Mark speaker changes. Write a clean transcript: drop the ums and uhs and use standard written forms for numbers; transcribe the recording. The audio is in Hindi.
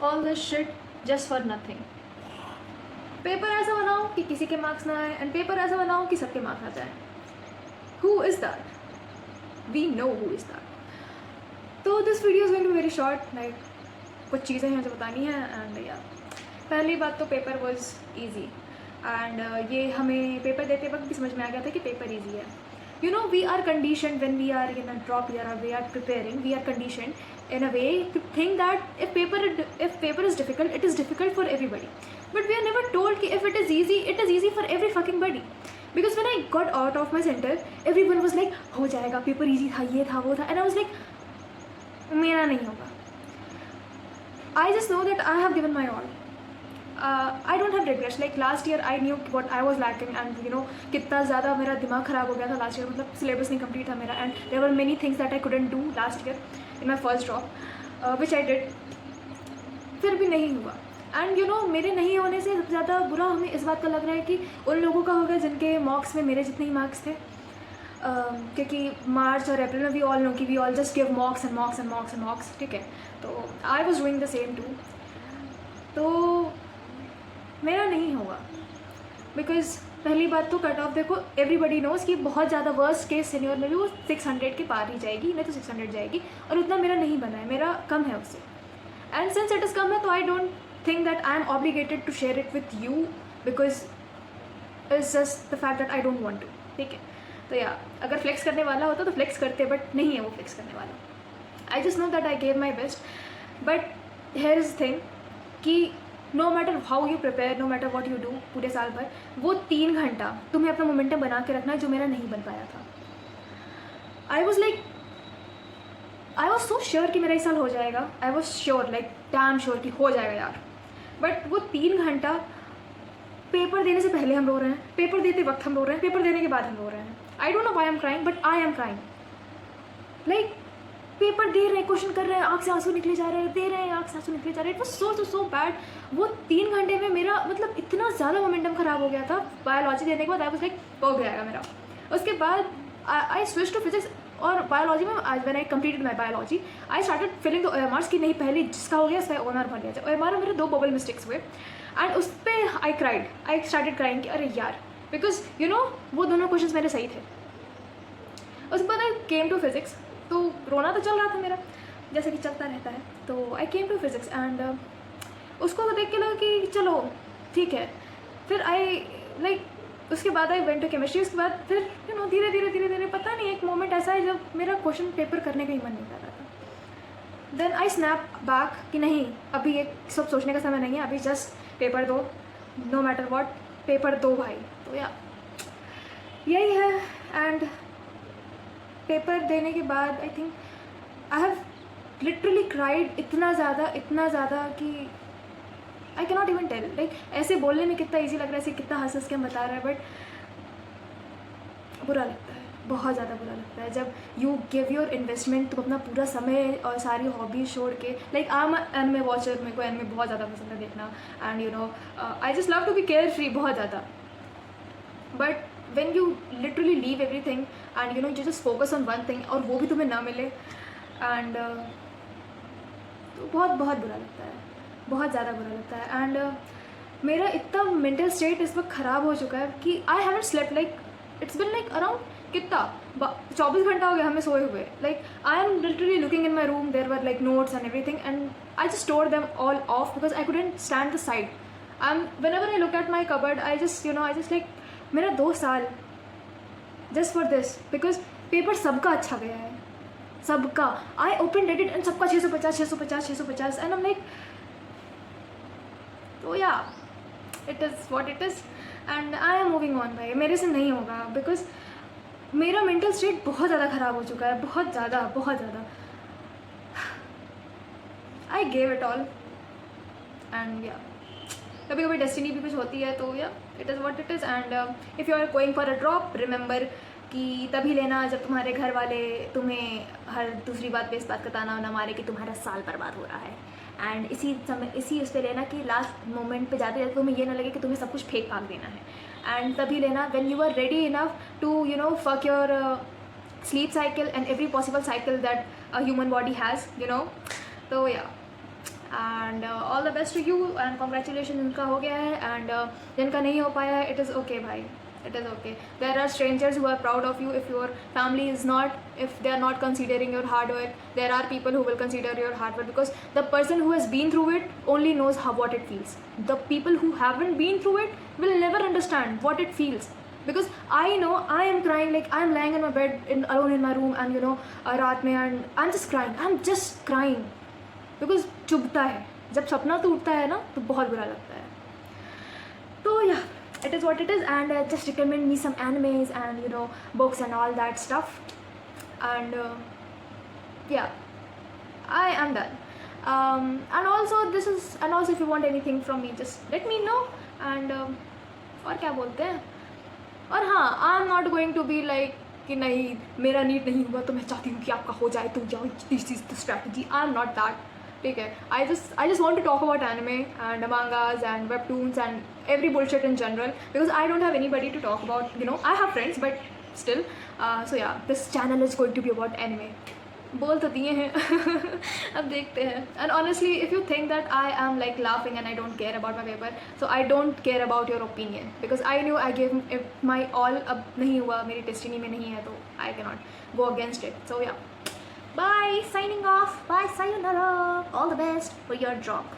Speaker 1: All this shit just for nothing. Paper ऐसा बनाओ कि किसी के मार्क्स ना आए, एंड पेपर ऐसा बनाओ कि सबके मार्क्स आ जाए। Who is that? We know who is that. तो this video is going to be very short. Like कुछ चीज़ें हैं जो बतानी है, एंड या पहली बात तो पेपर वॉज ईजी, एंड ये हमें पेपर देते वक्त भी समझ में आ गया था कि पेपर ईजी है। You know, we are conditioned when we are in a drop year or we are preparing, we are conditioned in a way to think that if paper is difficult, it is difficult for everybody. But we are never told that if it is easy for every fucking body. Because when I got out of my center, everyone was like, हो जाएगा, पेपर easy था, ये था, वो था, and I was like, मेरा नहीं होगा. I just know that I have given my all. I don't have regrets. Like last year I knew what I was lacking, and you know कितना ज़्यादा मेरा दिमाग ख़राब हो गया था last year. मतलब syllabus नहीं complete था मेरा, and there were many things that I couldn't do last year in my first drop, which I did. फिर भी नहीं हुआ, एंड यू नो मेरे नहीं होने से सबसे ज़्यादा बुरा हमें इस बात का लग रहा है कि उन लोगों का हो गया जिनके मॉक्स में मेरे जितने ही मार्क्स थे. क्योंकि मार्च और अप्रैल में वी ऑल नो कि we all just give mocks and mocks and mocks and mocks. ठीक है, तो I was doing the same too. तो मेरा नहीं होगा बिकॉज पहली बात तो कट ऑफ देखो, एवरीबडी नोज कि बहुत ज़्यादा वर्स्ट केस सीनियर में भी वो 600 के पार ही जाएगी, नहीं तो 600 जाएगी, और उतना मेरा नहीं बना है, मेरा कम है उससे. एंड सिंस इट इज़ कम है तो I don't think that I am obligated to share it with you, because it's just the fact that I don't want to. ठीक है, तो या अगर फ्लेक्स करने वाला होता तो फ्लेक्स करते, बट नहीं है वो फ्लेक्स करने वाला. I just know that I gave my best. But here is thing कि no matter how you prepare, no matter what you do पूरे साल भर, वो 3 घंटा तुम्हें अपना मोमेंटम बना के रखना है, जो मेरा नहीं बन पाया था. आई वॉज सो श्योर कि मेरा इस साल हो जाएगा. I was sure, like damn sure कि हो जाएगा यार. बट वो 3 घंटा पेपर देने से पहले हम रो रहे हैं, पेपर देते वक्त हम रो रहे हैं, पेपर देने के बाद हम रो रहे हैं. I don't know why I am crying, but I am crying. Like paper दे रहे हैं, क्वेश्चन कर रहे हैं, आँख से आंसू निकले जा रहे हैं, दे रहे हैं, आँख से आंसू निकले जा रहे हैं. It was so bad. वो 3 घंटे में मेरा मतलब इतना ज़्यादा मोमेंटम ख़राब हो गया था. बायोलॉजी देने के बाद आई वाज लाइक हो जाएगा मेरा. उसके बाद आई स्विच टू फिजिक्स, और बायोलॉजी में when I completed my biology I started filling the OMRs कि नहीं, पहले जिसका हो गया उसका OMR भर लिया जाए. OMR में मेरे 2 बबल मिस्टेक्स हुए, एंड उस पर आई स्टार्टेड क्राइंग कि अरे यार, बिकॉज यू नो वो दोनों क्वेश्चन मेरे सही थे. उसके बाद आई केम टू फिजिक्स, तो रोना तो चल रहा था मेरा, जैसे कि चलता रहता है. तो आई केम टू फिजिक्स, एंड उसको देख के लगा कि चलो ठीक है. फिर आई लाइक उसके बाद आई वेंट टू केमिस्ट्री. उसके बाद फिर यू नो धीरे धीरे पता नहीं, एक मोमेंट ऐसा है जब मेरा क्वेश्चन पेपर करने का ही मन नहीं कर रहा था. देन आई स्नैप बैक कि नहीं, अभी ये सब सोचने का समय नहीं है, अभी जस्ट पेपर दो, नो मैटर वॉट, पेपर दो भाई. तो या यही है. एंड पेपर देने के बाद I think I have literally cried इतना ज़्यादा कि I can not even tell. Like ऐसे बोलने में कितना ईजी लग रहा है, ऐसे कितना हंस के हम बता रहे हैं, बट बुरा लगता है, बहुत ज़्यादा बुरा लगता है जब यू गिव योर इन्वेस्टमेंट, तुम अपना पूरा समय और सारी हॉबीज छोड़ के. Like I am anime watcher, मेरे को एनिमे बहुत ज़्यादा पसंद है देखना, and you know I just love to be care free बहुत ज़्यादा. But when you literally leave everything and you know you just focus on one thing, और वो भी तुम्हें ना मिले, and तो बहुत बुरा लगता है, बहुत ज़्यादा बुरा लगता है. एंड मेरा इतना मेंटल स्टेट इस वक्त ख़राब हो चुका है कि I haven't slept. Like it's been like around कितना 24 घंटा हो गया हमें सोए हुए. Like I am literally looking in my room, there were like notes and everything, and I just store them all of because I couldn't stand the side. And whenever I look at my cupboard I just like मेरा 2 साल just for this, because paper सबका अच्छा गया है, सबका. आई ओपन डेटेड एंड सबका 650 एंड आई एम लाइक, तो या it is what it is, and I am moving on. भाई मेरे से नहीं होगा, बिकॉज मेरा मेंटल स्टेट बहुत ज़्यादा ख़राब हो चुका है, बहुत ज़्यादा. I gave it all, and या कभी कभी डेस्टिनी भी कुछ होती है, तो या it is what it is. And if you are going for a drop, remember कि तभी लेना जब तुम्हारे घर वाले तुम्हें हर दूसरी बात पे इस बात का ताना ना मारे कि तुम्हारा साल बर्बाद हो रहा है. एंड इसी उस पर लेना कि लास्ट मोमेंट पे जाते जाते तुम्हें ये ना लगे कि तुम्हें सब कुछ फेंक फाक देना है. एंड तभी लेना when you are ready enough to you know fuck your sleep cycle and every possible cycle that a human body has, you know. So yeah, and all the best to you and congratulation जिनका हो गया है, एंड जिनका नहीं हो पाया है, इट इज़ ओके भाई, it is okay. There are strangers who are proud of you. If your family is not, if they are not considering your hard work, there are people who will consider your hard work, because the person who has been through it only knows what it feels. The people who haven't been through it will never understand what it feels. Because I know I am crying, like I am lying in my bed alone in my room, and रात में, and I'm just crying. I'm just crying because चुभता है जब सपना टूटता है ना, तो बहुत बुरा लगता है. तो yeah, it is what it is, and just recommend me some animes and books and all that stuff, and yeah, I am done. And also if you want anything from me, just let me know. And और क्या बोलते हैं, और हाँ, I am not going to be like कि नहीं मेरा नीट नहीं हुआ तो मैं चाहती हूँ कि आपका हो जाए, तो जाओ, this is the strategy. I am not that. ठीक है, आई just want to talk about anime and mangas and webtoons and every bullshit in general, because I don't have anybody to talk about. I have friends, but still. So yeah, this channel is going to be about anime. बोल तो दिए हैं. अब देखते हैं. And honestly, if you think that I am like laughing and I don't care about my paper, so I don't care about your opinion, because I knew I gave my all. अब नहीं हुआ, मेरी destiny में नहीं है, तो I cannot go against it. So yeah, bye, signing off, bye, sayonara, all the best for your job.